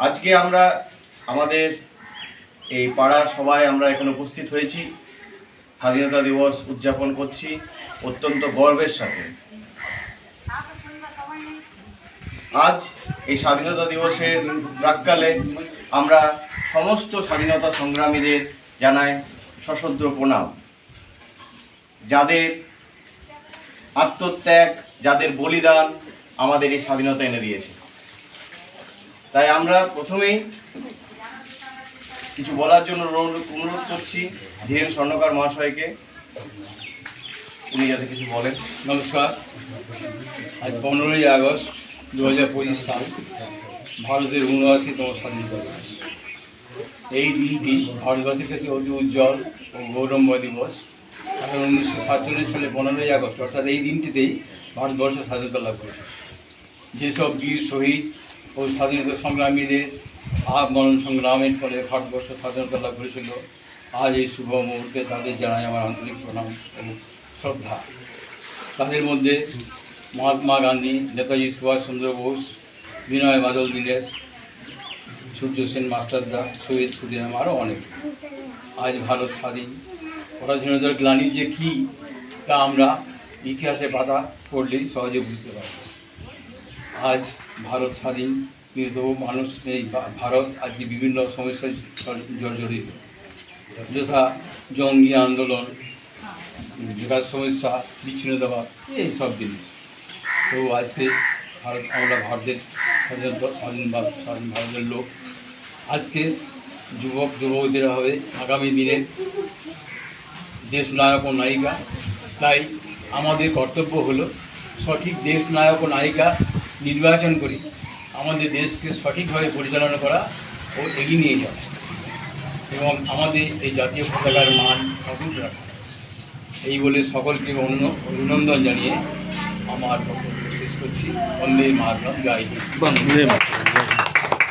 আজকে আমরা আমাদের এই পাড়ার সবাই আমরা এখানে উপস্থিত হয়েছি, স্বাধীনতা দিবস উদযাপন করছি অত্যন্ত গর্বের সাথে। আজ এই স্বাধীনতা দিবসের প্রাক্কালে আমরা সমস্ত স্বাধীনতা সংগ্রামীদের জানাই সশ্রদ্ধ প্রণাম, যাদের আত্মত্যাগ, যাদের বলিদান আমাদের এই স্বাধীনতা এনে দিয়েছে। তাই আমরা প্রথমেই কিছু বলার জন্য অনুরোধ করছি ধীরেন স্বর্ণকার মহাশয়কে, উনি যাতে কিছু বলেন। নমস্কার। আজ 15ই আগস্ট 2025 সাল, ভারতের 79তম স্বাধীনতা দিবস। এই দিনটি ভারতবাসীর কাছে অতি উজ্জ্বল ও গৌরবময় দিবস। কারণ 1947 সালে 15ই আগস্ট অর্থাৎ এই দিনটিতেই ভারতবর্ষ স্বাধীনতা লাভ করেছে। যেসব বীর শহীদ ও স্বাধীনতা সংগ্রামীদের মরণ সংগ্রামের ফলে ভারতবর্ষ স্বাধীনতা লাভ করেছিল, আজ এই শুভ মুহূর্তে তাদের জানাই আমার আন্তরিক প্রণাম ও শ্রদ্ধা। তাদের মধ্যে মহাত্মা গান্ধী, নেতাজি সুভাষচন্দ্র বোস, বিনয় বাদল দীনেশ, সূর্য সেন মাস্টারদা, শহীদ ক্ষুদিরাম, আরও অনেক। আজ ভারত স্বাধীন। পরাধীনতার গ্লানি যে কী তা আমরা ইতিহাসে পাতা পড়লেই সহজে বুঝতে পারব। আজ ভারত স্বাধীন, কিন্তু মানুষ এই ভারত আজকে বিভিন্ন সমস্যায় জর্জরিত, যথা জঙ্গি আন্দোলন, বিকাশ সমস্যা, বিচ্ছিন্নতাবাদ, এই সব জিনিস। তো আজকে আমরা ভারতের স্বাধীন ভারতের লোক। আজকে যুবকদের হবে আগামী দিনের দেশ নায়ক ও নায়িকা। তাই আমাদের কর্তব্য হলো সঠিক দেশ নায়ক ও নায়িকা নির্বাচন করি আমাদের দেশকে সঠিকভাবে পরিচালনা করা ও এগিয়ে নিয়ে যাওয়া, এবং আমাদের এই জাতীয় পতাকার মান অটুট রাখা। এই বলে সকলকে অভিনন্দন জানিয়ে আমার বক্তব্য শেষ করছি। বন্দে মাতরম, জয় হিন্দ।